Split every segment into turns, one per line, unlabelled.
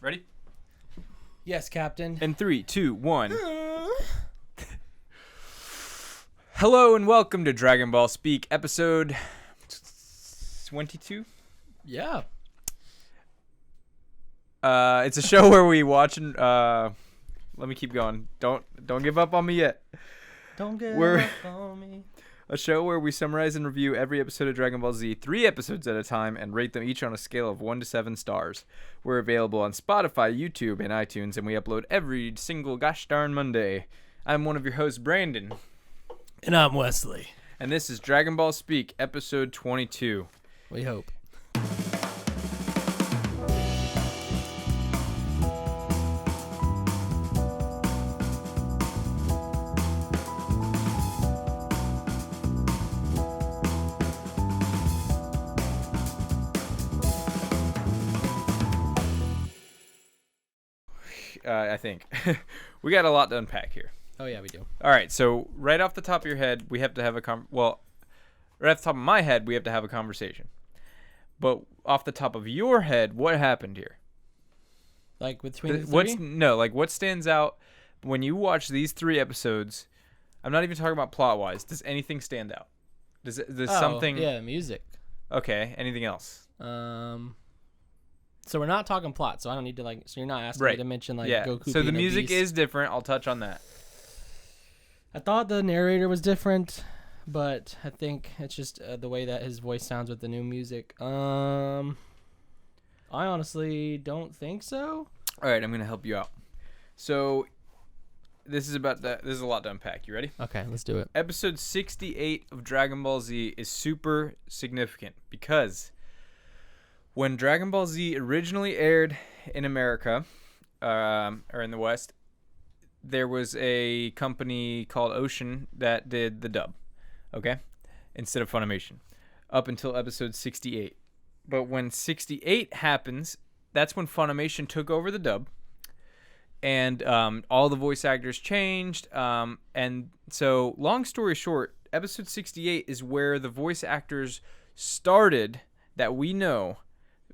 Ready?
Yes, Captain.
In 3, 2, 1. Hello and welcome to Dragonball Speak, episode 22.
Yeah.
It's a show where we watch and let me keep going. Don't give up on me yet.
Don't give up on me.
A show where we summarize and review every episode of Dragon Ball Z 3 episodes at a time and rate them each on a scale of 1 to 7 stars. We're available on Spotify, YouTube, and iTunes, and we upload every single gosh darn Monday. I'm one of your hosts, Brandon.
And I'm Wesley.
And this is Dragon Ball Speak, episode 22.
We hope.
I think. We got a lot to unpack here.
Oh, yeah, we do.
All right, so right off the top of your head, we have to have right off the top of my head, we have to have a conversation. But off the top of your head, what happened here?
Like between the three?
What stands out when you watch these 3 episodes? I'm not even talking about plot-wise. Does anything stand out? Does something?
Yeah, music.
Okay, anything else?
So we're not talking plot, so I don't need to so you're not asking me to mention Goku.
So the
being a
music
beast.
is different. I'll touch on that.
I thought the narrator was different, but I think it's just the way that his voice sounds with the new music. I honestly don't think so.
All right, I'm gonna help you out. So this is a lot to unpack. You ready?
Okay, let's do it.
Episode 68 of Dragon Ball Z is super significant because when Dragon Ball Z originally aired in America, or in the West, there was a company called Ocean that did the dub, okay, instead of Funimation, up until episode 68. But when 68 happens, that's when Funimation took over the dub, and all the voice actors changed. And so, long story short, episode 68 is where the voice actors started that we know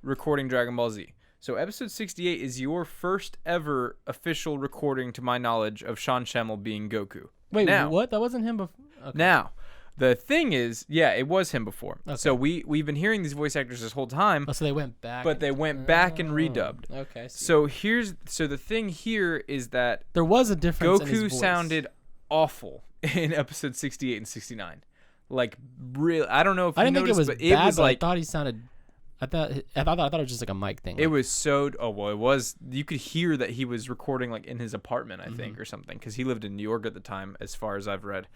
recording Dragon Ball Z. So episode 68 is your first ever official recording, to my knowledge, of Sean Schemmel being Goku.
Wait, what? That wasn't him before? Okay.
Now, the thing is, yeah, it was him before.
Okay.
So we've been hearing these voice actors this whole time.
Oh, so they went back.
But they went back and redubbed.
Okay.
So the thing here is that
there was a difference.
Goku
in his voice.
sounded awful in episode 68 and 69. Like, real. I don't know if
I didn't
noticed,
think it was bad,
was
but
like,
I thought he sounded. I thought it was just like a mic thing.
It was so. Oh well, it was. You could hear that he was recording like in his apartment, I think, or something, because he lived in New York at the time, as far as I've read.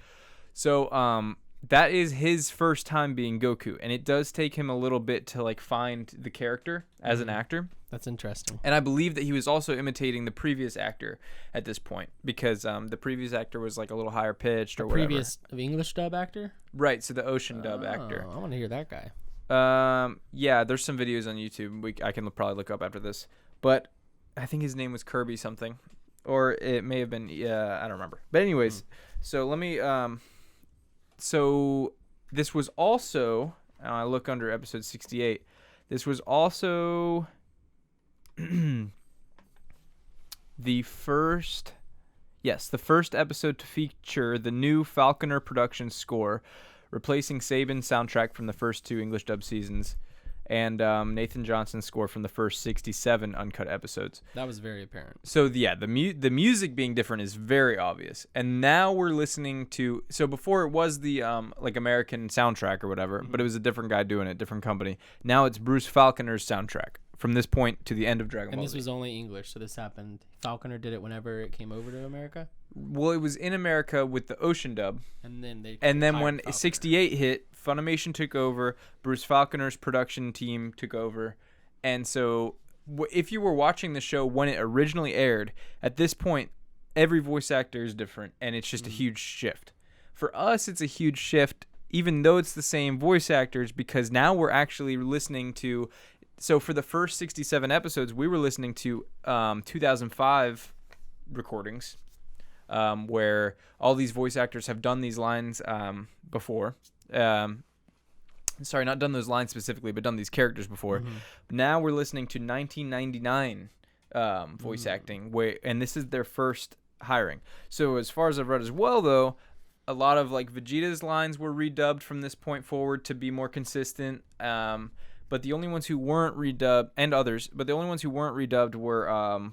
So that is his first time being Goku, and it does take him a little bit to like find the character as an actor.
That's interesting.
And I believe that he was also imitating the previous actor at this point, because the previous actor was like a little higher pitched or whatever.
Previous English dub actor.
Right. So the Ocean dub actor.
I want to hear that guy.
Yeah, there's some videos on YouTube I can probably look up after this, but I think his name was Kirby something, or it may have been, I don't remember. But anyways, so let me, so this was also, I look under episode 68, this was also the first episode to feature the new Falconer production score, replacing Saban's soundtrack from the first 2 English dub seasons, and Nathan Johnson's score from the first 67 uncut episodes.
That was very apparent.
So yeah, the music being different is very obvious. And now we're listening to. So before it was the like American soundtrack or whatever, but it was a different guy doing it, different company. Now it's Bruce Falconer's soundtrack from this point to the end of Dragon Ball.
And this
Z.
was only English, so this happened. Falconer did it whenever it came over to America.
Well, it was in America with the Ocean dub,
and then
when
Falconer.
68 hit, Funimation took over. Bruce Falconer's production team took over, and so if you were watching the show when it originally aired, at this point, every voice actor is different, and it's just a huge shift. For us, it's a huge shift, even though it's the same voice actors, because now we're actually listening to. So for the first 67 episodes, we were listening to 2005 recordings, where all these voice actors have done these lines before. Sorry, not done those lines specifically, but done these characters before. Now we're listening to 1999 voice acting. And this is their first hiring. So as far as I've read as well, though, a lot of like Vegeta's lines were redubbed from this point forward to be more consistent. But the only ones who weren't redubbed, and others, but the only ones who weren't redubbed were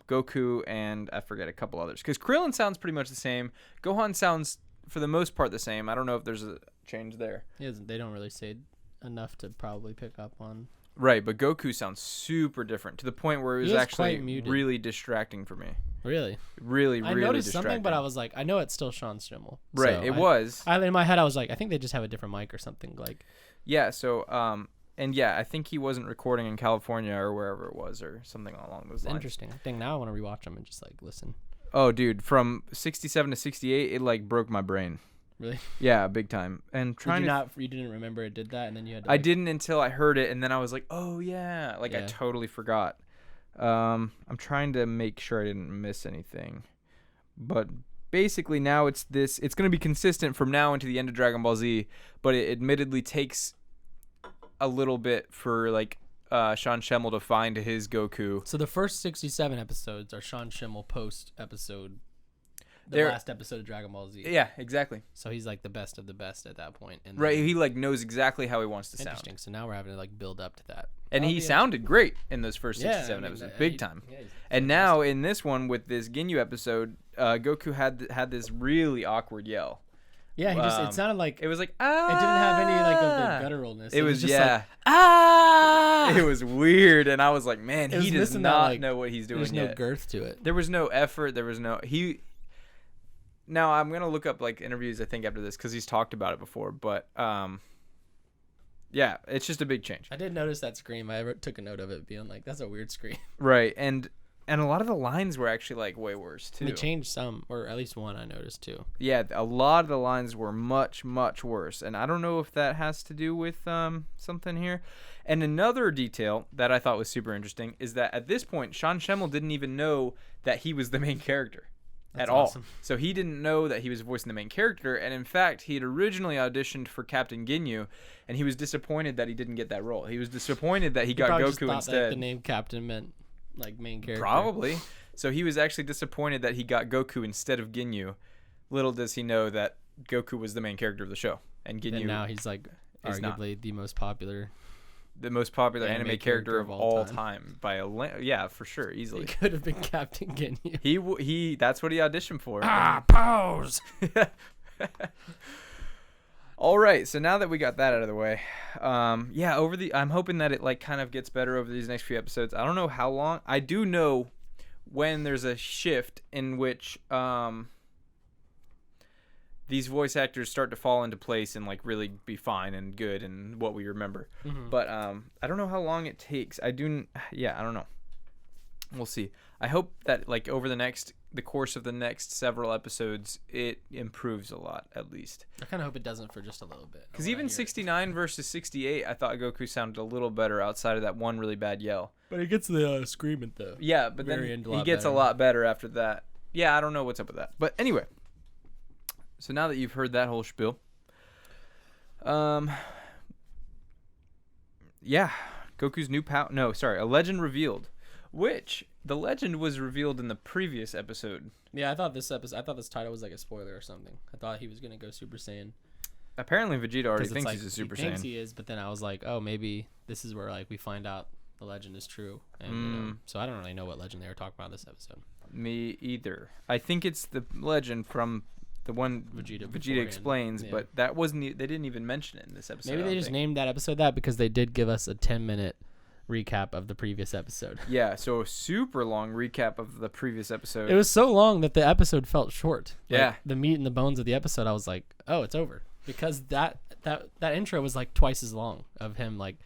Goku and I forget a couple others. Because Krillin sounds pretty much the same. Gohan sounds for the most part the same. I don't know if there's a change there.
Yeah, they don't really say enough to probably pick up on.
Right, but Goku sounds super different to the point where it was actually really distracting for me.
Really?
Really
I noticed something, but I was like, I know it's still Sean Schimmel.
Right,
so
it was.
In my head, I was like, I think they just have a different mic or something. Like.
Yeah, so, and yeah, I think he wasn't recording in California or wherever it was or something along those lines.
Interesting. I think now I want to rewatch them and just, like, listen.
Oh, dude, from 67 to 68, it, like, broke my brain.
Really?
Yeah, big time. And
you didn't remember it did that, and then you had to,
I didn't until I heard it, and then I was like, oh, yeah. Like, I totally forgot. I'm trying to make sure I didn't miss anything. But basically now it's going to be consistent from now into the end of Dragon Ball Z, but it admittedly takes a little bit for, like, Sean Schimmel to find his Goku.
So the first 67 episodes are Sean Schimmel post episode. The last episode of Dragon Ball Z.
Yeah, exactly.
So he's like the best of the best at that point. And
right, he like knows exactly how he wants to sound.
Interesting. So now we're having to like build up to that.
And he sounded great in those first 67 episodes, big time. And now in this one with this Ginyu episode, Goku had this really awkward yell.
Yeah, it sounded like
it was like
It didn't have any like of the gutturalness.
It was
just
like, It was weird, and I was like, man, he does not know what he's doing yet.
There's no girth to it.
There was no effort. There was no Now I'm gonna look up like interviews I think after this because he's talked about it before, but yeah, it's just a big change.
I did notice that scream. I took a note of it, being like, "That's a weird scream."
Right, and a lot of the lines were actually like way worse too.
They changed some, or at least one I noticed too.
Yeah, a lot of the lines were much worse, and I don't know if that has to do with something here. And another detail that I thought was super interesting is that at this point, Sean Schimmel didn't even know that he was the main character. That's at awesome. All. So he didn't know that he was voicing the main character, and in fact, he had originally auditioned for Captain Ginyu, and he was disappointed that he didn't get that role. He was disappointed that he got Goku
just thought
instead.
That the name Captain meant like main character.
Probably. So he was actually disappointed that he got Goku instead of Ginyu. Little does he know that Goku was the main character of the show, and Ginyu.
And now he's like arguably the most popular
anime character of all time by yeah, for sure, easily.
He could have been Captain Ginyu.
He that's what he auditioned for.
Pose.
All right, so now that we got that out of the way, I'm hoping that it like kind of gets better over these next few episodes. I don't know how long. I do know when there's a shift in which these voice actors start to fall into place and like really be fine and good and what we remember. Mm-hmm. But I don't know how long it takes. I don't know. We'll see. I hope that like over the course of the next several episodes, it improves a lot at least.
I kind of hope it doesn't for just a little bit.
Because even 69 versus 68, I thought Goku sounded a little better outside of that one really bad yell.
But he gets the screaming though.
Yeah, but then he gets a lot better after that. Yeah, I don't know what's up with that. But anyway. So now that you've heard that whole spiel, Goku's new power. No, sorry, a legend revealed, which the legend was revealed in the previous episode.
Yeah, I thought this title was like a spoiler or something. I thought he was gonna go Super Saiyan.
Apparently, Vegeta already thinks he's a Super Saiyan. He thinks
he is, but then I was like, oh, maybe this is where like we find out the legend is true. And so I don't really know what legend they were talking about this episode.
Me either. I think it's the legend from the one Vegeta explains, but that wasn't. They didn't even mention it in this episode.
Maybe they just named that episode that because they did give us a 10-minute recap of the previous episode.
Yeah, so a super long recap of the previous episode.
It was so long that the episode felt short.
Yeah,
like, the meat and the bones of the episode, I was like, oh, it's over, because that intro was like twice as long of him. Like,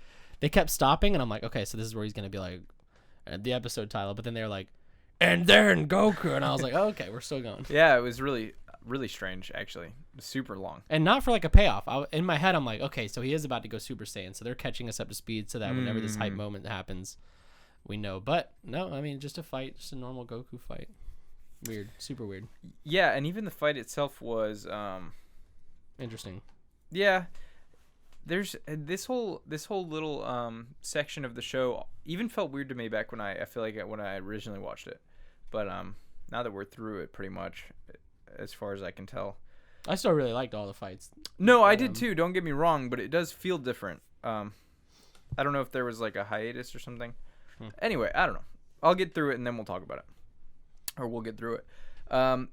they kept stopping, and I'm like, okay, so this is where he's gonna be like the episode title. But then they were like, and then Goku, and I was like, oh, okay, we're still going.
Yeah, it was really strange, actually. Super long.
And not for like a payoff. In my head, I'm like, okay, so he is about to go Super Saiyan. So they're catching us up to speed so that whenever this hype moment happens, we know. But no, I mean, just a fight, just a normal Goku fight. Weird. Super weird.
Yeah, and even the fight itself was...
interesting.
Yeah. there's this whole little section of the show even felt weird to me back when I feel like when I originally watched it, but now that we're through it pretty much, as far as I can tell.
I still really liked all the fights.
No, I did too. Don't get me wrong, but it does feel different. I don't know if there was like a hiatus or something. Anyway, I don't know. I'll get through it and then we'll talk about it, or we'll get through it.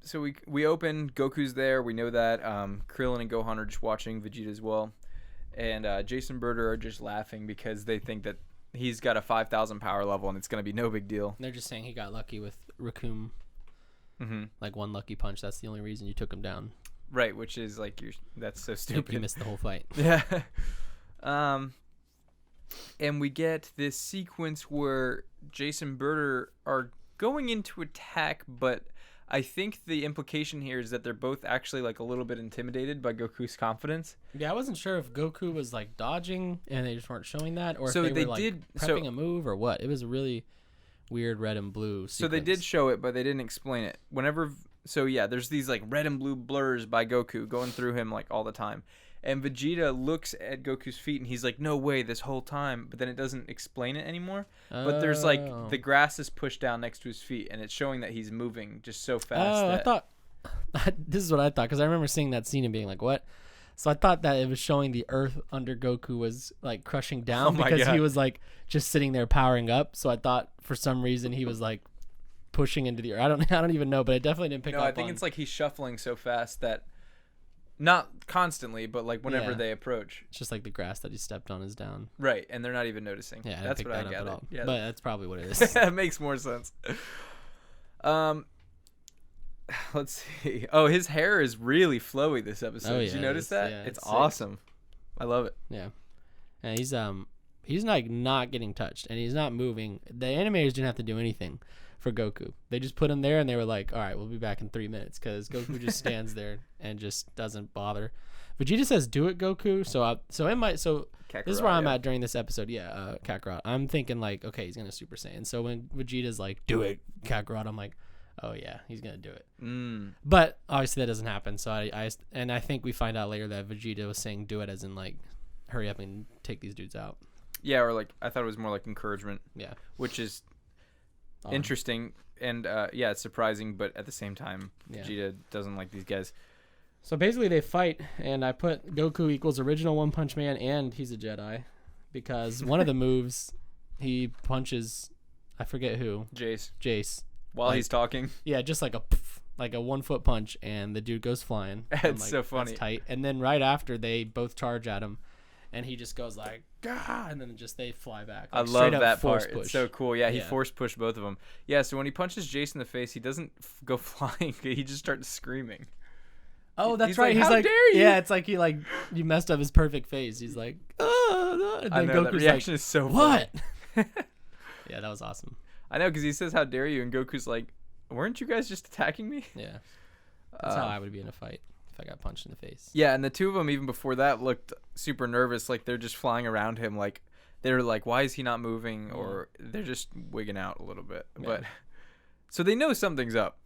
So we open. Goku's there. We know that. Krillin and Gohan are just watching Vegeta as well, and Jason Birder are just laughing because they think that he's got a 5,000 power level and it's gonna be no big deal.
They're just saying he got lucky with Raccoon.
Mm-hmm.
Like one lucky punch. That's the only reason you took him down.
Right, which is like that's so stupid.
You missed the whole fight.
Yeah. And we get this sequence where Jason Birder are going into attack, but I think the implication here is that they're both actually like a little bit intimidated by Goku's confidence.
Yeah, I wasn't sure if Goku was like dodging and they just weren't showing that, or
so
if they
were
like prepping a move or what. It was a really weird red and blue sequence.
So they did show it, but they didn't explain it. So yeah, there's these like red and blue blurs by Goku going through him like all the time. And Vegeta looks at Goku's feet and he's like, no way, this whole time. But then it doesn't explain it anymore. But there's like the grass is pushed down next to his feet and it's showing that he's moving just so fast.
I thought this is what I thought, because I remember seeing that scene and being like, what? So I thought that it was showing the earth under Goku was like crushing down because he was like just sitting there powering up. So I thought for some reason he was like pushing into the earth. I don't even know, but I definitely didn't pick up on.
No, I think it's like he's shuffling so fast that, not constantly, but like whenever they approach.
It's just like the grass that he stepped on is down.
Right, and they're not even noticing.
Yeah,
that's what I gathered.
Yeah, but that's probably what it is.
That makes more sense. Let's see. Oh, his hair is really flowy this episode. Did you notice that?
Yeah,
it's awesome. I love it.
Yeah, and he's like not getting touched and he's not moving. The animators didn't have to do anything for Goku. They just put him there and they were like, all right, we'll be back in 3 minutes, because Goku just stands there and just doesn't bother. Vegeta says, do it, Goku. So
Kakarot,
this is where I'm at during this episode. Yeah, Kakarot. I'm thinking like, okay, he's gonna Super Saiyan. So when Vegeta's like, do it, Kakarot, I'm like, oh yeah, he's gonna do it. But obviously that doesn't happen. So I think we find out later that Vegeta was saying do it as in like, hurry up and take these dudes out.
Yeah, or like I thought it was more like encouragement.
Yeah,
which is interesting and it's surprising, but at the same time, Vegeta doesn't like these guys.
So basically they fight, and I put Goku equals original One Punch Man, and he's a Jedi, because one of the moves he punches, I forget who, Jace
while he's talking.
Yeah, just like a 1 foot punch, and the dude goes flying.
It's so funny.
That's tight. And then right after they both charge at him, and he just goes like, Gah! And then just they fly back. Like,
I love that part.
Push.
It's so cool. Yeah, he force pushed both of them. Yeah, so when he punches Jace in the face, he doesn't go flying. He just starts screaming.
Oh, that's right. He's
how
like,
dare you?
Yeah, it's like you messed up his perfect face. He's like, oh, and then
I know,
Goku's
that reaction is so
what?
funny.
Yeah, that was awesome.
I know, because he says, how dare you? And Goku's like, weren't you guys just attacking me?
Yeah. That's how I would be in a fight if I got punched in the face.
Yeah, and the two of them, even before that, looked super nervous. Like, they're just flying around him. Like, they're like, why is he not moving? Or they're just wigging out a little bit. Yeah. But so they know something's up.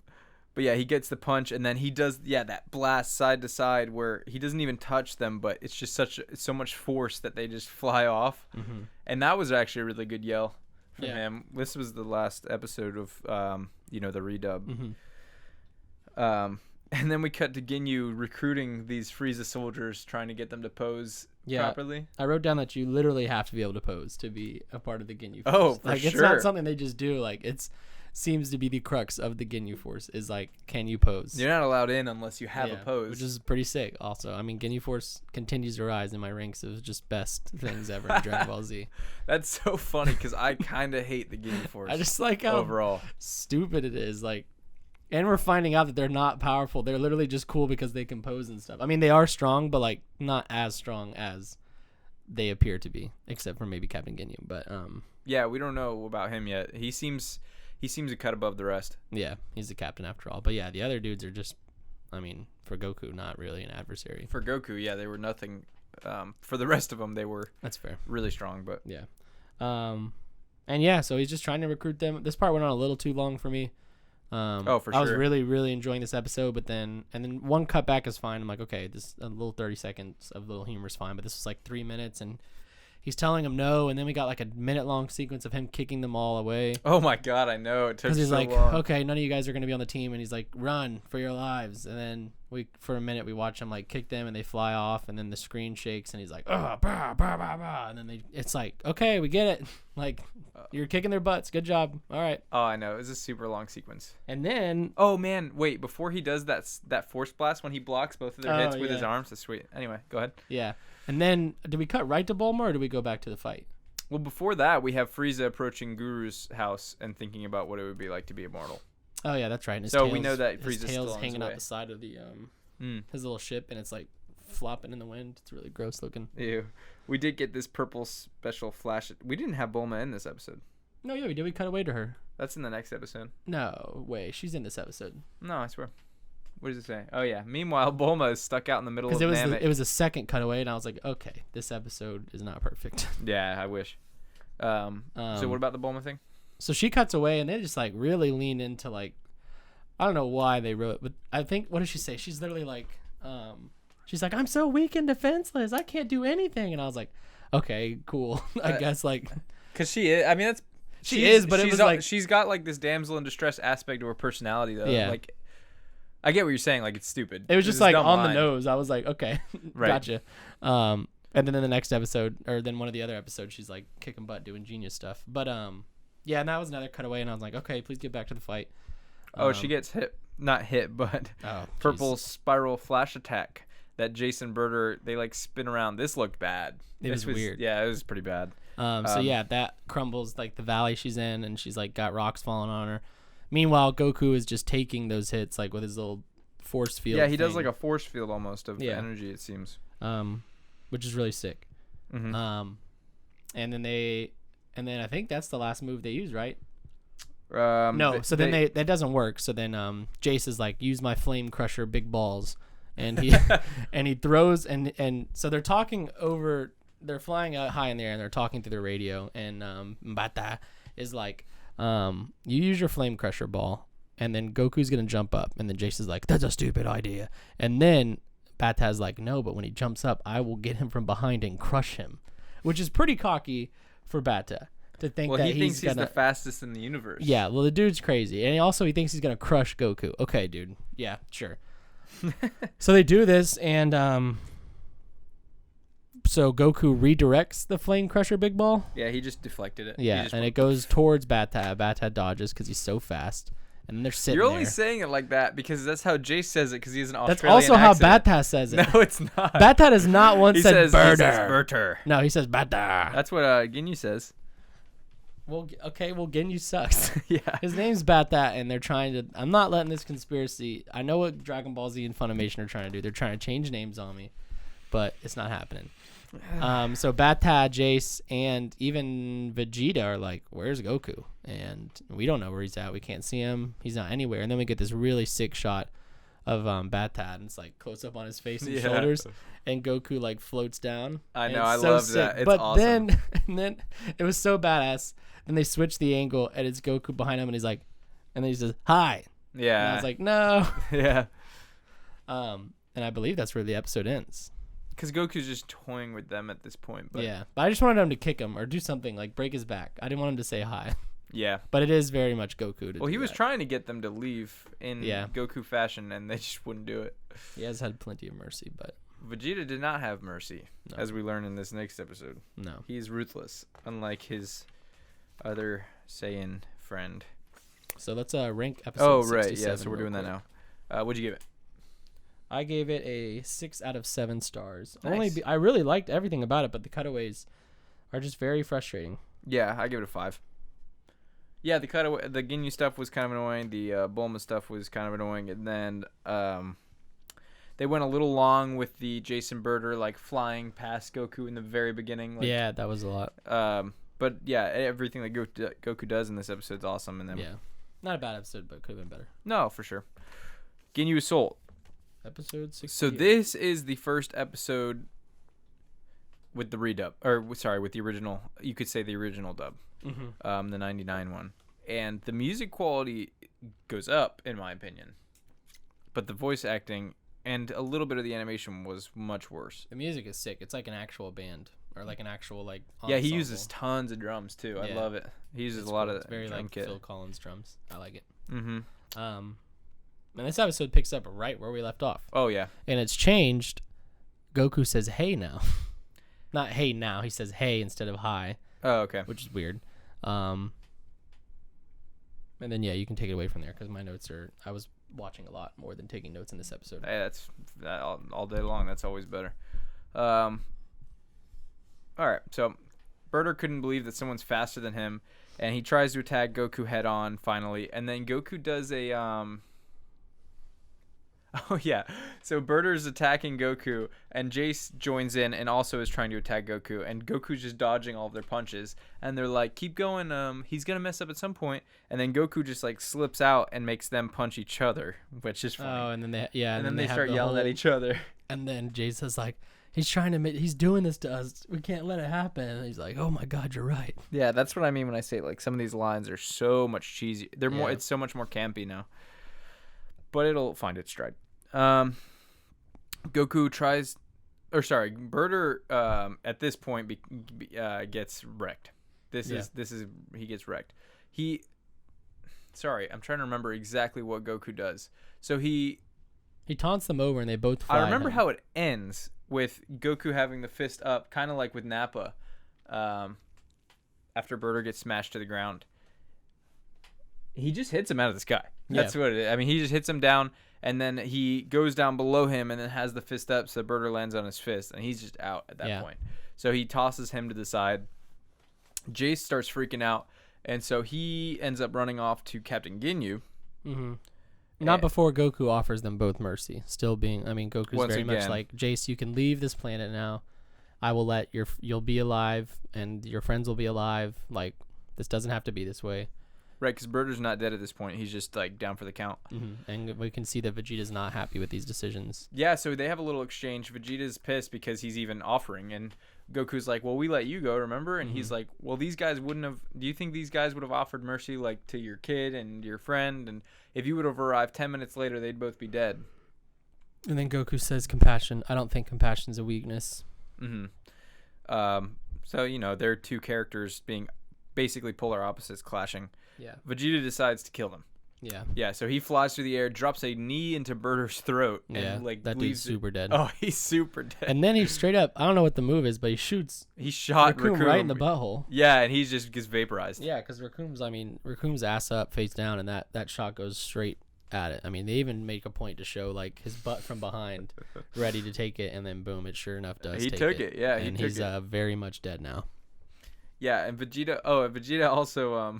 But yeah, he gets the punch, and then he does that blast side to side where he doesn't even touch them, but it's just so much force that they just fly off. Mm-hmm. And that was actually a really good yell from him. This was the last episode of the redub. Mm-hmm. And then we cut to Ginyu recruiting these Frieza soldiers, trying to get them to pose properly.
I wrote down that you literally have to be able to pose to be a part of the Ginyu Force.
Oh, for
sure. It's not something they just do. Like, it's seems to be the crux of the Ginyu Force is like, can you pose?
You're not allowed in unless you have a pose,
which is pretty sick. Also, I mean, Ginyu Force continues to rise in my ranks of just best things ever in Dragon Ball Z.
That's so funny because I kind of hate the Ginyu Force.
I just like how
overall
stupid it is. Like, and we're finding out that they're not powerful. They're literally just cool because they can pose and stuff. I mean, they are strong, but like not as strong as they appear to be, except for maybe Captain Ginyu. But
yeah, we don't know about him yet. He seems a cut above the rest.
Yeah, he's the captain after all. But yeah, the other dudes are just, I mean, for Goku, not really an adversary.
For Goku, yeah, they were nothing. For the rest of them, they were.
That's fair.
Really strong, but
yeah. And yeah, so he's just trying to recruit them. This part went on a little too long for me.
Oh, for
I was
sure.
really, really enjoying this episode, but then one cutback is fine. I'm like, okay, this a little 30 seconds of little humor is fine, but this was like 3 minutes, and he's telling him no, and then we got like a minute-long sequence of him kicking them all away.
Oh my god, I know. It took
Because he's
so
like,
long.
okay, none of you guys are going to be on the team. And he's like, run for your lives. And then for a minute, we watch him like kick them and they fly off. And then the screen shakes and he's like, bah, bah, bah, bah. And then it's like, okay, we get it. Like, you're kicking their butts. Good job. All right.
Oh, I know. It was a super long sequence.
And then.
Oh, man. Wait, before he does that force blast, when he blocks both of their hits with his arms, that's sweet. Anyway, go ahead.
Yeah. And then, do we cut right to Bulma or do we go back to the fight?
Well, before that, we have Frieza approaching Guru's house and thinking about what it would be like to be immortal.
Oh, yeah, that's right. And
So we know that
his
Frieza's
tail's
still on his
hanging out
way.
the side of the his little ship, and it's like flopping in the wind. It's really gross looking.
Ew. We did get this purple special flash. We didn't have Bulma in this episode.
No, yeah, we did. We cut away to her.
That's in the next episode.
No way. She's in this episode.
No, I swear. What does it say? Oh, yeah. Meanwhile, Bulma is stuck out in the middle of Namek.
It was a second cutaway, and I was like, okay, this episode is not perfect.
Yeah, I wish. So what about the Bulma thing?
So she cuts away, and they just like really lean into like, I don't know why they wrote, but I think, what does she say? She's literally like, she's like, I'm so weak and defenseless, I can't do anything. And I was like, okay, cool. I guess like,
because she is. I mean, that's
she is, but it was like
she's got like this damsel in distress aspect to her personality, though.
Yeah.
Like, I get what you're saying. Like, it's stupid.
it was just
It's
like
dumb
on
line.
the nose. I was like, okay,
Right.
gotcha. And then in the next episode, or then one of the other episodes, she's like kicking butt, doing genius stuff. But yeah, and that was another cutaway, and I was like, okay, please get back to the fight.
Oh, she gets not hit, but purple spiral flash attack that Jason Birder, they like spin around. This looked bad.
It was weird.
Yeah, it was pretty bad.
So yeah, that crumbles like the valley she's in, and she's like got rocks falling on her. Meanwhile, Goku is just taking those hits like with his little force field.
Yeah, he does
thing.
like a force field almost of energy, it seems.
Which is really sick.
Mm-hmm.
And then I think that's the last move they use, right?
No,
then that doesn't work. So then Jace is like, use my flame crusher big balls, and he and he throws and so they're talking over. They're flying out high in the air and they're talking through the radio. And Mbata is like, you use your flame crusher ball, and then Goku's gonna jump up, and then Jace is like, that's a stupid idea. And then Bata's like, no, but when he jumps up, I will get him from behind and crush him, which is pretty cocky for Bata to think that
he thinks he's
gonna,
the fastest in the universe.
Yeah, well, the dude's crazy, and he thinks he's gonna crush Goku. Okay, dude. Yeah, sure. So they do this, and so Goku redirects the Flame Crusher Big Ball.
Yeah, he just deflected it.
Yeah, and it goes towards Bata. Bata dodges because he's so fast, and then they're sitting
You're only
there.
saying it like that because that's how Jace says it because he's an
That's
Australian
also how
accent.
Bata says it.
No, it's not.
Bata does not once said birder.
He says Berter.
No, he says Bata.
That's what Ginyu says.
Well, okay, well, Ginyu sucks.
Yeah.
His name's Bata, and they're trying to... I'm not letting this conspiracy... I know what Dragon Ball Z and Funimation are trying to do. They're trying to change names on me, but it's not happening. So Bata, Jace, and even Vegeta are like, where's Goku? And we don't know where he's at. We can't see him. He's not anywhere. And then we get this really sick shot of Bata, and it's like close up on his face and shoulders, and Goku like floats down.
I know,
And
I
it's so
love
sick.
that. It's
but
awesome.
then it was so badass. Then they switch the angle, and it's Goku behind him, and he's like, and then he says, "Hi."
Yeah.
And I was like, no.
Yeah.
And I believe that's where the episode ends.
Because Goku's just toying with them at this point. But
Yeah, but I just wanted him to kick him or do something like break his back. I didn't want him to say hi.
Yeah.
But it is very much Goku to
Well, he
do
was
that.
trying to get them to leave in
Yeah.
Goku fashion, and they just wouldn't do it.
He has had plenty of mercy, but
Vegeta did not have mercy,
No.
as we learn in this next episode.
no.
He's ruthless, unlike his other Saiyan friend.
So let's rank episode
Oh, right.
67
Yeah, so we're
real
doing that
quick.
now. What'd you give it?
I gave it a 6 out of 7 stars.
Nice.
I really liked everything about it, but the cutaways are just very frustrating.
Yeah, I give it a 5. Yeah, the Ginyu stuff was kind of annoying. The Bulma stuff was kind of annoying, and then they went a little long with the Jason Birder like flying past Goku in the very beginning. Like,
Yeah, that was a lot.
But yeah, everything that Goku does in this episode is awesome. And then
Yeah. Not a bad episode, but could have been better.
no, for sure. Ginyu Assault.
Episode 6.
So this is the first episode with the redub, or sorry, with the original. You could say the original dub,
Mm-hmm.
the '99 one. And the music quality goes up, in my opinion. But the voice acting and a little bit of the animation was much worse.
The music is sick. It's like an actual band or like an actual like
Yeah, he
ensemble.
uses tons of drums too. I
Yeah.
love it. He uses
It's
a lot
cool.
of
It's very
drum
like
kit.
Phil Collins drums. I like it.
Mm-hmm.
And this episode picks up right where we left off.
Oh yeah.
And it's changed. Goku says hey now. Not hey now. He says hey instead of hi,
Oh okay.
which is weird. And then yeah, you can take it away from there because my notes are. I was watching a lot more than taking notes in this episode.
Hey, that's all day long. That's always better. All right. So, Birder couldn't believe that someone's faster than him, and he tries to attack Goku head on finally. And then Goku does a Oh yeah. So Birder's attacking Goku, and Jace joins in and also is trying to attack Goku, and Goku's just dodging all of their punches, and they're like, "Keep going. He's gonna mess up at some point." And then Goku just like slips out and makes them punch each other, which is funny.
Oh, and then they
and then they
have
start
the
yelling at
whole-
each other.
And then Jace is like, he's doing this to us. We can't let it happen. And he's like, oh my God, you're right.
Yeah, that's what I mean when I say like some of these lines are so much cheesy. They're more.
Yeah.
It's so much more campy now. But it'll find its stride. Goku tries, or sorry, Birder at this point gets wrecked. This is he gets wrecked. Sorry, I'm trying to remember exactly what Goku does. So he
taunts them over and they both fly.
I remember how it ends with Goku having the fist up, kind of like with Nappa, after Birder gets smashed to the ground. He just hits him out of the sky. That's what it is. I mean, he just hits him down, and then he goes down below him and then has the fist up so Birder lands on his fist, and he's just out at that point. So he tosses him to the side. Jace starts freaking out, and so he ends up running off to Captain Ginyu.
Mm-hmm. Not before Goku offers them both mercy. Still being, I mean, Goku's
Once
very much
again.
like, Jace, you can leave this planet now. I will let you'll be alive, and your friends will be alive. Like, this doesn't have to be this way.
Right, because Birder's not dead at this point. He's just like down for the count.
Mm-hmm. And we can see that Vegeta's not happy with these decisions.
Yeah, so they have a little exchange. Vegeta's pissed because he's even offering, and Goku's like, well, we let you go, remember? And he's like, well, these guys wouldn't have, do you think these guys would have offered mercy like to your kid and your friend? And if you would have arrived 10 minutes later, they'd both be dead.
And then Goku says compassion. I don't think compassion's a weakness.
Mm-hmm. So, you know, they're two characters being basically polar opposites clashing.
Yeah.
Vegeta decides to kill them.
Yeah.
Yeah, so he flies through the air, drops a knee into Birder's throat, and
Yeah.
like
That dude's
leaves
super dead.
Oh, he's super dead.
And then he straight up, I don't know what the move is, but he shoots
He shot
Raccoon right in the butthole.
Yeah, and he just gets vaporized.
Yeah, because Raccoon's ass up, face down, and that shot goes straight at it. I mean, they even make a point to show like his butt from behind, ready to take it, and then boom, it sure enough does.
He
take
took it. Yeah,
and he's very much dead now.
Yeah, and Vegeta. Oh, and Vegeta also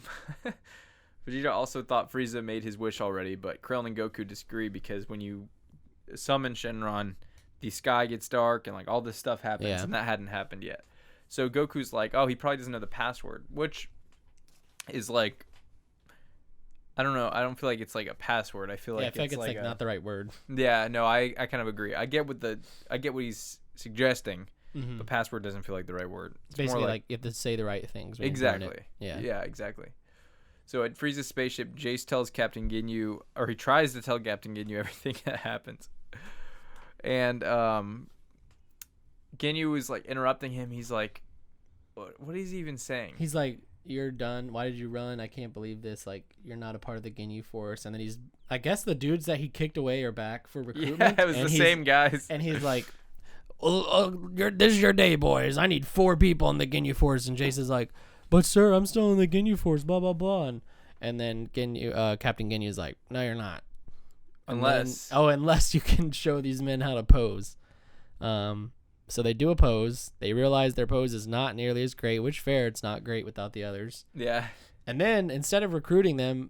Vegeta also thought Frieza made his wish already, but Krillin and Goku disagree because when you summon Shenron, the sky gets dark and like all this stuff happens, and that hadn't happened yet. So Goku's like, oh, he probably doesn't know the password, which is like, I don't know. I don't feel like it's like a password. I feel like
it's like not the right word.
Yeah, no, I kind of agree. I get what he's suggesting,
Mm-hmm.
but password doesn't feel like the right word.
It's basically like you have to say the right things. When you learn
Exactly.
it. Yeah.
Yeah, exactly. So at Frieza's spaceship, Jace tells Captain Ginyu, or he tries to tell Captain Ginyu everything that happens. And Ginyu is like interrupting him. He's like, what is he even saying?
He's like, you're done. Why did you run? I can't believe this. Like, you're not a part of the Ginyu Force. And then I guess the dudes that he kicked away are back for recruitment.
Yeah, it was the same guys.
And he's like, this is your day, boys. I need 4 people in the Ginyu Force. And Jace is like, but sir, I'm still in the Ginyu Force, blah, blah, blah. And then Captain Ginyu is like, no, you're not. Unless you can show these men how to pose. So they do a pose. They realize their pose is not nearly as great, which fair, it's not great without the others.
Yeah.
And then instead of recruiting them,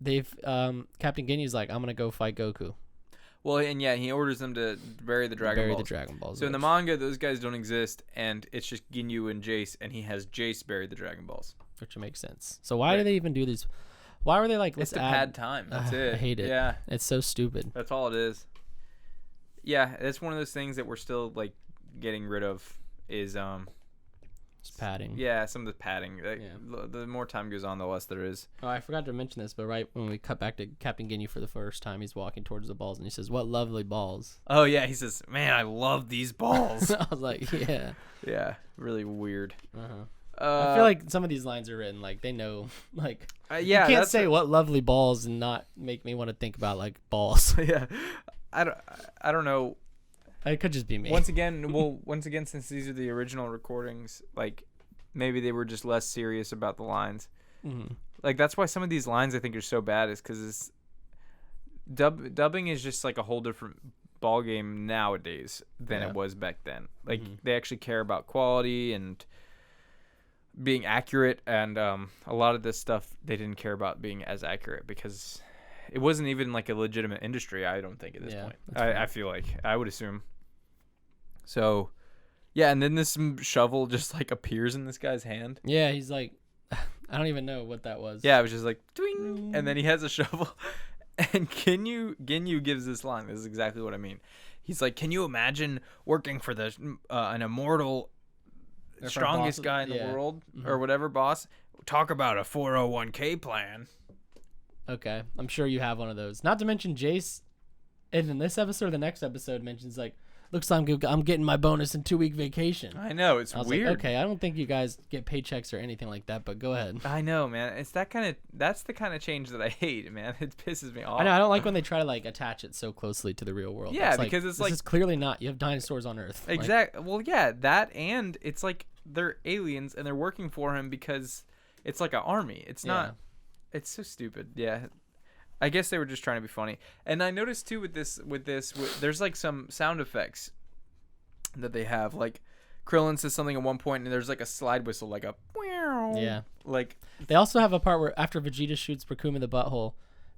Captain Ginyu's like, I'm going to go fight Goku.
Well, and yeah, he orders them to bury the Dragon Balls. So in the manga, those guys don't exist, and it's just Ginyu and Jace, and he has Jace bury the Dragon Balls.
Which makes sense. So why do they even do these? Why were they like,
it's to pad time. That's it.
I hate it.
Yeah.
It's so stupid.
That's all it is. Yeah, that's one of those things that we're still like getting rid of is
Just padding.
Yeah, some of the padding.
Yeah.
The more time goes on, the less there is.
Oh, I forgot to mention this, but right when we cut back to Captain Ginyu for the first time, he's walking towards the balls, and he says, "What lovely balls."
Oh, yeah, he says, "Man, I love these balls."
I was like, yeah.
Yeah, really weird.
I feel like some of these lines are written like they know, like
yeah,
you can't say what lovely balls and not make me want to think about like balls.
Yeah, I don't know.
It could just be me.
Once again, since these are the original recordings, like maybe they were just less serious about the lines.
Mm-hmm.
Like that's why some of these lines I think are so bad, is because it's dubbing is just like a whole different ball game nowadays than it was back then. Like they actually care about quality and being accurate, and a lot of this stuff they didn't care about being as accurate because it wasn't even like a legitimate industry, I don't think, at this point. I feel like, I would assume. So yeah, and then this shovel just like appears in this guy's hand.
Yeah, he's like, I don't even know what that was.
Yeah, it was just like twing, and then he has a shovel. And Ginyu gives this line. This is exactly what I mean. He's like, "Can you imagine working for the an immortal strongest guy in the world or whatever, boss? Talk about a 401k plan."
Okay, I'm sure you have one of those. Not to mention Jace, and in this episode or the next episode mentions like, "Looks like I'm getting my bonus in 2-week vacation."
I know, it's weird.
Like, okay, I don't think you guys get paychecks or anything like that, but go ahead.
I know, man. It's that's the kind of change that I hate, man. It pisses me off.
I know. I don't like when they try to like attach it so closely to the real world.
Yeah,
it's
because it's
this
like,
is clearly not. You have dinosaurs on Earth.
Exactly. Like, well, yeah, that, and it's like they're aliens and they're working for him because it's like an army. It's not. It's so stupid. Yeah. I guess they were just trying to be funny. And I noticed too with this, there's like some sound effects that they have. Like Krillin says something at one point, and there's like a slide whistle, like a like.
They also have a part where after Vegeta shoots Bakuma in the butthole,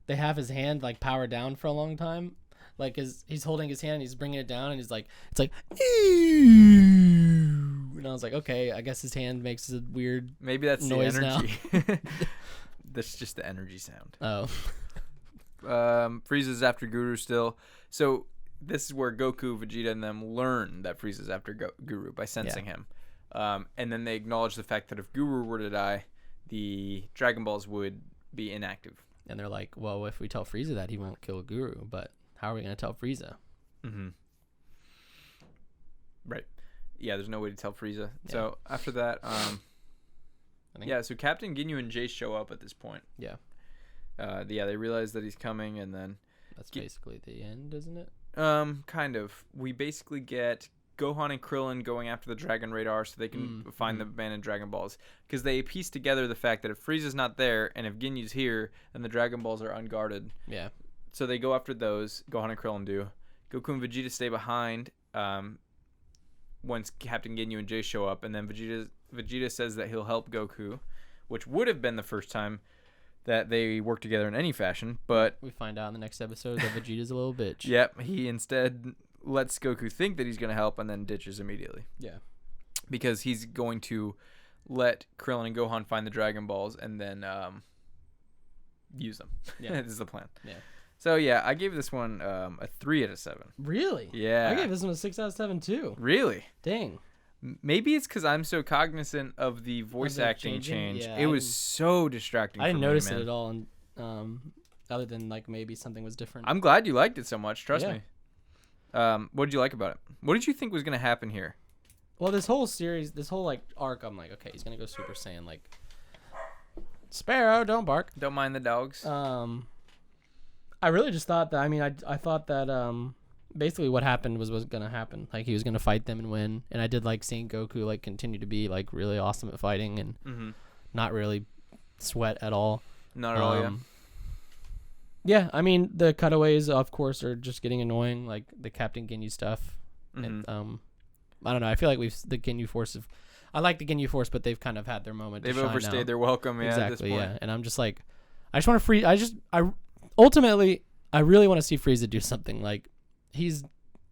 they have his hand like powered down for a long time. Like he's holding his hand, and he's bringing it down, and he's like, it's like, and I was like, okay, I guess his hand makes a weird
maybe that's
noise
the energy.
now.
That's just the energy sound.
Oh.
Frieza's after Guru still. So this is where Goku, Vegeta, and them learn that Frieza's after Guru by sensing him. And then they acknowledge the fact that if Guru were to die, the Dragon Balls would be inactive.
And they're like, well, if we tell Frieza that, he won't kill Guru, but how are we going to tell Frieza?
Mm-hmm. Right. Yeah, there's no way to tell Frieza. Yeah. So after that, so Captain Ginyu and Jace show up at this point.
Yeah.
They realize that he's coming, and then
that's basically the end, isn't it?
Kind of. We basically get Gohan and Krillin going after the Dragon Radar so they can find the abandoned Dragon Balls, because they piece together the fact that if Frieza's not there and if Ginyu's here, then the Dragon Balls are unguarded.
Yeah.
So they go after those. Gohan and Krillin do. Goku and Vegeta stay behind. Once Captain Ginyu and Jace show up, and then Vegeta says that he'll help Goku, which would have been the first time that they work together in any fashion, but
we find out in the next episode that Vegeta's a little bitch.
Yep, he instead lets Goku think that he's going to help and then ditches immediately.
Yeah.
Because he's going to let Krillin and Gohan find the Dragon Balls and then use them. Yeah. This is the plan.
Yeah.
So yeah, I gave this one a 3 out of 7.
Really?
Yeah.
I gave this one a 6 out of 7 too.
Really?
Dang.
Maybe it's because I'm so cognizant of the voice acting change.
Yeah,
it was so distracting.
I didn't
for
notice
me,
it at all, and other than like maybe something was different.
I'm glad you liked it so much. Trust me. What did you like about it? What did you think was gonna happen here?
Well, this whole series, this whole like arc, I'm like, okay, he's gonna go Super Saiyan. Like, Sparrow, don't bark.
Don't mind the dogs.
I really just thought that. I mean, I thought that basically what happened was gonna happen. Like he was gonna fight them and win. And I did like seeing Goku like continue to be like really awesome at fighting and not really sweat at all.
Not at all. Yeah.
Yeah, I mean the cutaways, of course, are just getting annoying. Like the Captain Ginyu stuff. And, I don't know. I feel like the Ginyu Force have. I like the Ginyu Force, but they've kind of had their moment.
They've overstayed their welcome. Yeah,
exactly.
At this point.
Yeah, and I'm just like, I just want to free. Ultimately, I really want to see Frieza do something. Like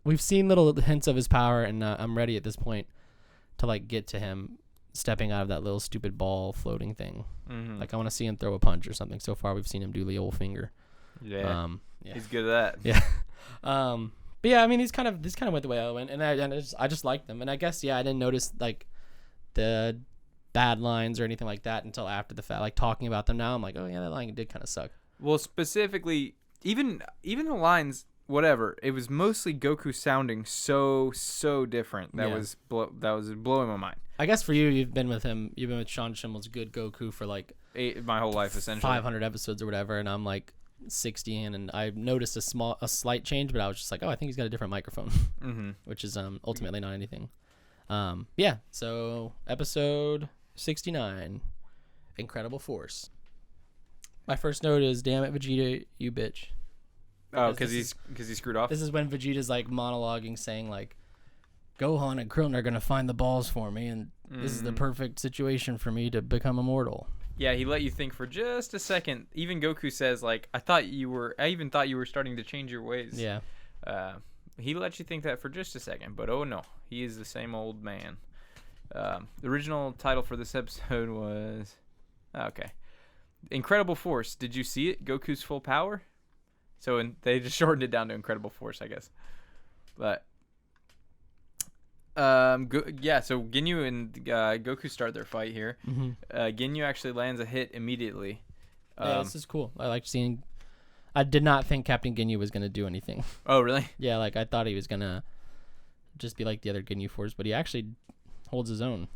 we've seen little hints of his power, and I'm ready at this point to like get to him stepping out of that little stupid ball floating thing. Like I want to see him throw a punch or something. So far, we've seen him do the old finger.
Yeah. He's good at that.
Yeah. But yeah, I mean, this kind of went the way I went, and I just liked them. And I guess I didn't notice like the bad lines or anything like that until after the fact. Like talking about them now, I'm like, oh yeah, that line did kind of suck.
Well, specifically, even the lines, whatever. It was mostly Goku sounding so different. That was blowing my mind.
I guess for you, you've been with him. You've been with Sean Schimmel's Good Goku for like
my whole life, essentially.
500 episodes or whatever, and I'm like 60 in, and I noticed a slight change, but I was just like, oh, I think he's got a different microphone, which is ultimately not anything. Yeah. So episode 69, Incredible Force. My first note is, damn it, Vegeta, you bitch.
Oh, because he screwed off.
This is when Vegeta's like monologuing, saying like, Gohan and Krillin are gonna find the balls for me, and this is the perfect situation for me to become immortal.
Yeah, he let you think for just a second. Even Goku says like, I even thought you were starting to change your ways.
Yeah.
He let you think that for just a second, but oh no, he is the same old man. The original title for this episode was Incredible Force. Did you see it? Goku's full power. So they just shortened it down to Incredible Force, I guess. But so Ginyu and Goku start their fight here. Ginyu actually lands a hit immediately.
Yeah, this is cool. I like seeing. I did not think Captain Ginyu was gonna do anything.
Oh, really?
Yeah, like I thought he was gonna just be like the other Ginyu Force, but he actually holds his own.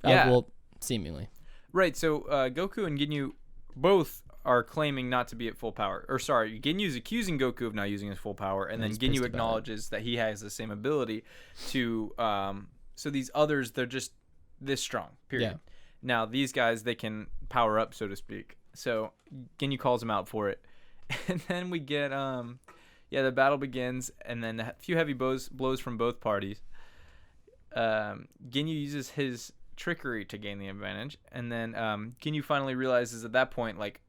Yeah.
Well, seemingly.
Right. So Goku and Ginyu both are claiming not to be at full power. Or sorry, Ginyu's accusing Goku of not using his full power, and then Ginyu acknowledges that he has the same ability to. So these others, they're just this strong. Period.
Yeah.
Now these guys, they can power up, so to speak. So Ginyu calls him out for it, and then we get the battle begins, and then a few heavy blows from both parties. Ginyu uses his trickery to gain the advantage, and then Ginyu finally realizes at that point, like,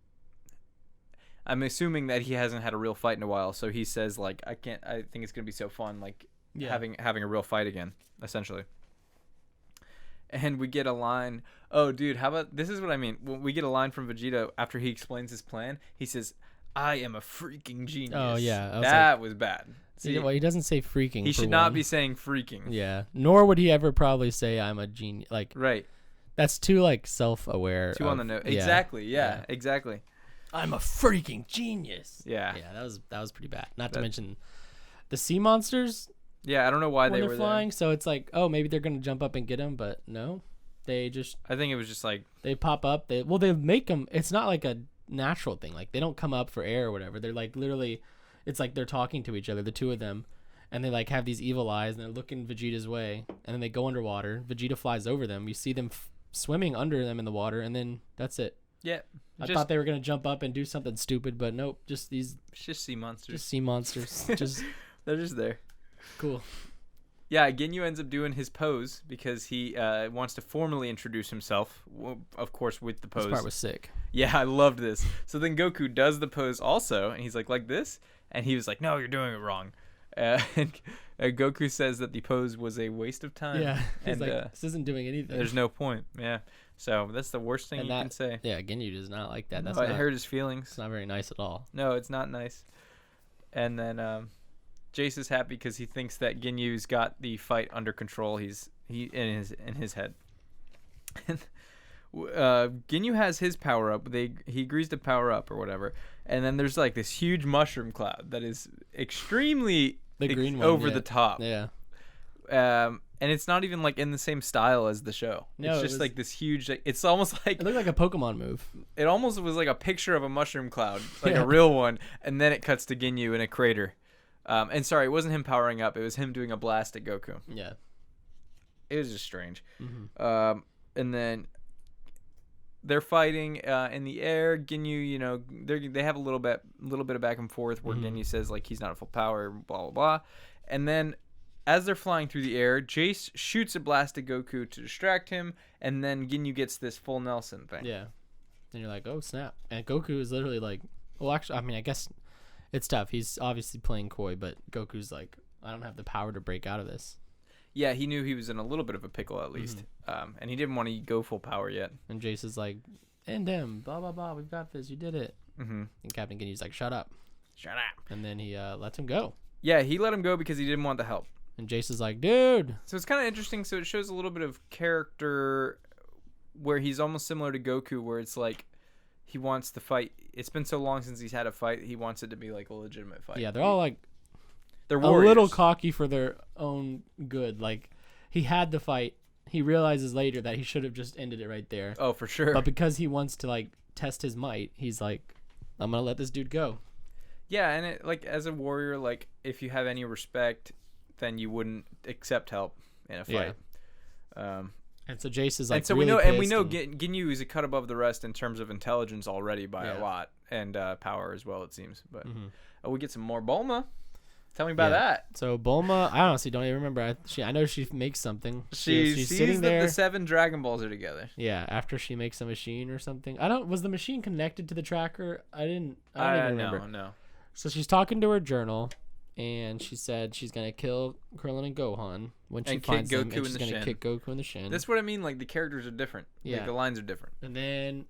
I'm assuming that he hasn't had a real fight in a while, so he says like, I think it's gonna be so fun, like having a real fight again, essentially. And we get a line. Oh, dude, how about this? Is what I mean. When we get a line from Vegeta after he explains his plan, he says, "I am a freaking genius."
Oh yeah,
that was bad.
See, well, he doesn't say freaking.
He should not be saying freaking.
Yeah, nor would he ever probably say I'm a genius. Like,
right.
That's too like self-aware.
Too on the nose. Exactly. Yeah. Exactly.
I'm a freaking genius.
Yeah.
Yeah, that was pretty bad. Not to mention the sea monsters.
Yeah, I don't know why
when
they were
flying.
there.
So it's like, oh, maybe they're gonna jump up and get him, but no, they just.
I think it was just like
they pop up. They make them. It's not like a natural thing. Like they don't come up for air or whatever. They're like literally, it's like they're talking to each other, the two of them, and they like have these evil eyes and they're looking Vegeta's way, and then they go underwater. Vegeta flies over them. You see them swimming under them in the water, and then that's it.
Yeah.
I thought they were gonna jump up and do something stupid, but nope. Just these.
It's just sea monsters.
Just sea monsters. Just
they're just there.
Cool.
Yeah, Ginyu ends up doing his pose because he wants to formally introduce himself, of course, with the pose.
This part was sick.
Yeah, I loved this. So then Goku does the pose also, and he's like this? And he was like, no, you're doing it wrong. And Goku says that the pose was a waste of time.
Yeah,
and
like, this isn't doing anything.
There's no point. Yeah. So that's the worst thing you can say.
Yeah, Ginyu does not like that. That's
it hurt his feelings.
It's not very nice at all.
No, it's not nice. And then Jace is happy because he thinks that Ginyu's got the fight under control. He's in his head. Ginyu has his power up. He agrees to power up or whatever. And then there's like this huge mushroom cloud that is extremely
green one,
over the top.
Yeah.
And it's not even like in the same style as the show.
No,
it's just like this huge. Like, it's almost like
it looked like a Pokemon move.
It almost was like a picture of a mushroom cloud, like a real one, and then it cuts to Ginyu in a crater. And sorry, it wasn't him powering up. It was him doing a blast at Goku.
Yeah.
It was just strange.
Mm-hmm.
And then they're fighting in the air. Ginyu, they have a little bit of back and forth where Ginyu says like he's not at full power, blah blah blah, and then as they're flying through the air, Jace shoots a blast at Goku to distract him, and then Ginyu gets this full Nelson thing.
Yeah. And you're like, oh snap! And Goku is literally like, well, actually, I mean, I guess it's tough. He's obviously playing coy, but Goku's like, I don't have the power to break out of this.
Yeah, he knew he was in a little bit of a pickle at least, and he didn't want to go full power yet.
And Jace is like, end him, blah blah blah. We've got this. You did it.
Mm-hmm.
And Captain Ginyu's like, shut up.
Shut up.
And then he lets him go.
Yeah, he let him go because he didn't want the help.
And Jace is like, dude.
So it's kind of interesting. So it shows a little bit of character where he's almost similar to Goku, where it's like he wants to fight. It's been so long since he's had a fight. He wants it to be like a legitimate fight.
Yeah, they're all like
they're
a
warriors.
little cocky for their own good. Like, he had the fight. He realizes later that he should have just ended it right there.
Oh, for sure.
But because he wants to like test his might, he's like, I'm gonna let this dude go.
Yeah, and it, like as a warrior, like if you have any respect, then you wouldn't accept help in a fight.
Yeah. And so Jace is like,
and so
really
we know
pissed
Ginyu is a cut above the rest in terms of intelligence already by a lot, and power as well, it seems. But we get some more Bulma. Tell me about that.
So Bulma, I honestly don't even remember. I know she makes something.
She's
sitting
sees
there.
that the 7 Dragon Balls are together.
Yeah, after she makes a machine or something. Was the machine connected to the tracker? I don't even remember.
No.
So she's talking to her journal, and she said she's gonna kill Krillin and Gohan when she finds them, and she's gonna kick Goku in the shin.
That's what I mean. Like the characters are different.
Yeah,
like, the lines are different.
And then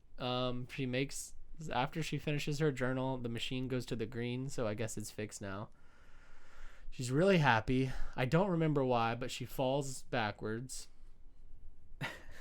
she makes, after she finishes her journal, the machine goes to the green. So I guess it's fixed now. She's really happy. I don't remember why, but she falls backwards.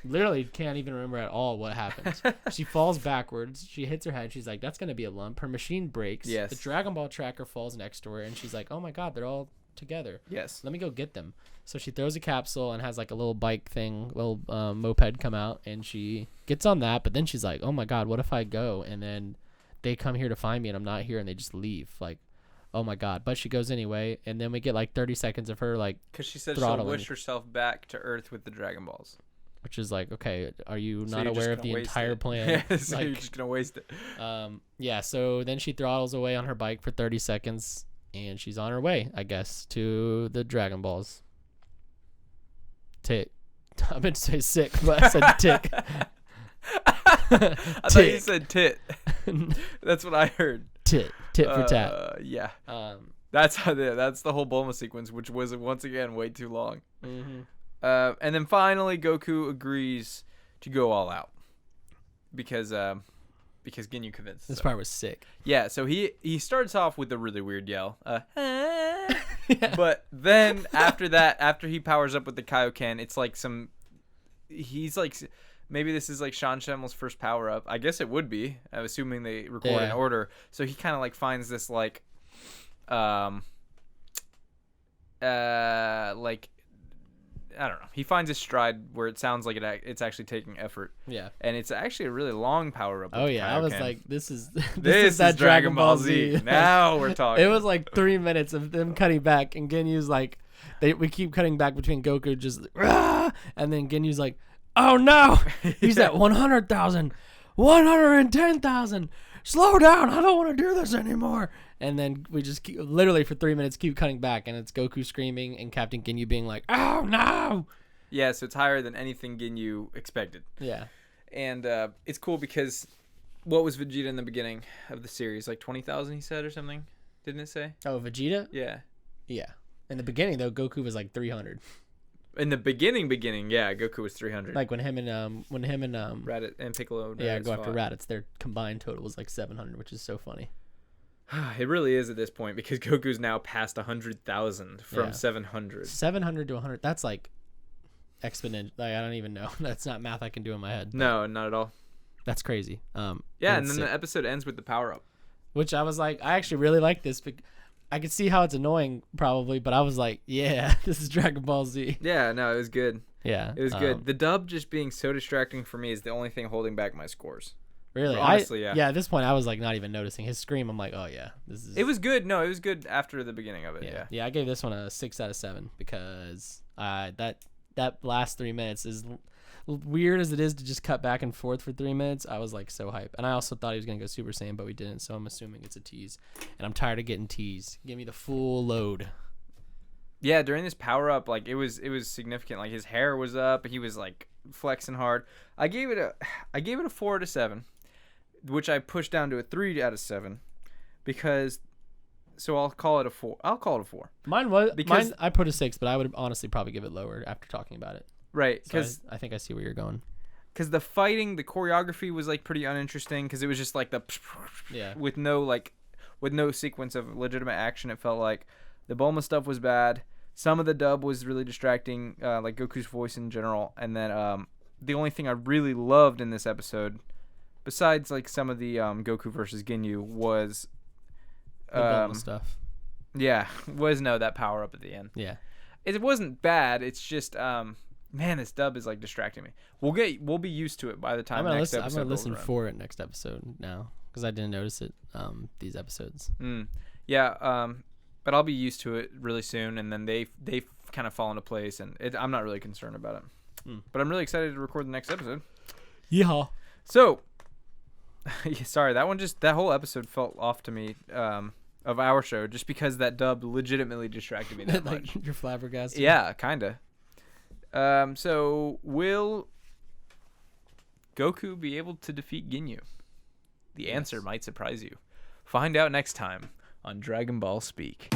Literally can't even remember at all what happens. She falls backwards. She hits her head. She's like, that's going to be a lump. Her machine breaks.
Yes.
The Dragon Ball tracker falls next to her, and she's like, oh my God, they're all together.
Yes.
Let me go get them. So she throws a capsule and has like a little bike thing, little moped come out, and she gets on that. But then she's like, oh my God, what if I go? And then they come here to find me, and I'm not here, and they just leave. Like, oh my God. But she goes anyway, and then we get like 30 seconds of her like
because she said
throttling.
She'll wish herself back to Earth with the Dragon Balls,
which is like, okay, are you
so
not
you're
aware of the entire plan?
Yeah, so
like,
you're just gonna waste it.
Yeah, so then she throttles away on her bike for 30 seconds, and she's on her way, I guess, to the Dragon Balls. I meant to say sick, but I said tick.
I thought you said tit. That's what I heard.
Tit for tat.
Yeah. That's the whole Bulma sequence, which was once again way too long.
Mm-hmm.
And then finally Goku agrees to go all out because Ginyu convinced.
This part was sick.
Yeah, so he starts off with a really weird yell. Yeah. But then after that, after he powers up with the Kaioken, it's like he's like, maybe this is like Sean Schemmel's first power up. I guess it would be. I'm assuming they record in order. So he kind of like finds this like I don't know. He finds his stride where it sounds like it's actually taking effort.
Yeah.
And it's actually a really long power up.
Oh yeah, I was like, this is
that Dragon Ball Z. Now we're talking.
It was like 3 minutes of them cutting back, and Ginyu's like, we keep cutting back between Goku just, Rah! And then Ginyu's like, oh no, he's at 100,000, 110,000. Slow down, I don't want to do this anymore. And then we just literally for 3 minutes keep cutting back, and it's Goku screaming and Captain Ginyu being like, oh no.
Yeah, so it's higher than anything Ginyu expected.
Yeah.
And it's cool because what was Vegeta in the beginning of the series? Like 20,000 he said or something? Didn't it say?
Oh, Vegeta?
Yeah.
Yeah. In the beginning though, Goku was like 300.
In the beginning, yeah, Goku was 300.
Like when him and
Raditz and Piccolo.
Yeah, go after Raditz. Their combined total was like 700, which is so funny.
It really is at this point because Goku's now past 100,000 from 700.
700 to 100. That's like exponential. Like, I don't even know. That's not math I can do in my head.
No, not at all.
That's crazy.
Yeah, and then the episode ends with the power up.
Which I was like, I actually really like this. I could see how it's annoying probably, but I was like, yeah, this is Dragon Ball Z.
Yeah, no, it was good.
Yeah.
It was good. The dub just being so distracting for me is the only thing holding back my scores.
Really?
Honestly, yeah.
Yeah, at this point I was like not even noticing his scream. I'm like, oh yeah, this is.
It was good. No, it was good after the beginning of it. Yeah.
Yeah, I gave this one a 6 out of 7 because that last 3 minutes, is weird as it is to just cut back and forth for 3 minutes. I was like so hyped, and I also thought he was gonna go Super Saiyan, but we didn't. So I'm assuming it's a tease, and I'm tired of getting teased. Give me the full load.
Yeah, during this power up, like it was significant. Like his hair was up, he was like flexing hard. I gave it a 4 out of 7. Which I pushed down to a 3 out of 7 because, so I'll call it a 4. Mine
I put a 6, but I would honestly probably give it lower after talking about it.
Right,
because so I think I see where you're going.
Because the fighting, the choreography was like pretty uninteresting because it was just like with no sequence of legitimate action. It felt like the Bulma stuff was bad. some of the dub was really distracting, like Goku's voice in general. And then the only thing I really loved in this episode, besides like some of the Goku versus Ginyu, was
The Bulma stuff.
that power up at the end.
Yeah.
It wasn't bad. It's just man, this dub is like distracting me. We'll be used to it by the time next episode.
I'm gonna listen
rolls around.
for it next episode now because I didn't notice it these episodes.
But I'll be used to it really soon, and then they kind of fall into place, and I'm not really concerned about it. But I'm really excited to record the next episode.
Yeehaw.
So, sorry, that whole episode felt off to me of our show just because that dub legitimately distracted me that much.
You're flabbergasted.
Yeah, kinda. So will Goku be able to defeat Ginyu? The answer might surprise you. Find out next time on Dragon Ball Speak.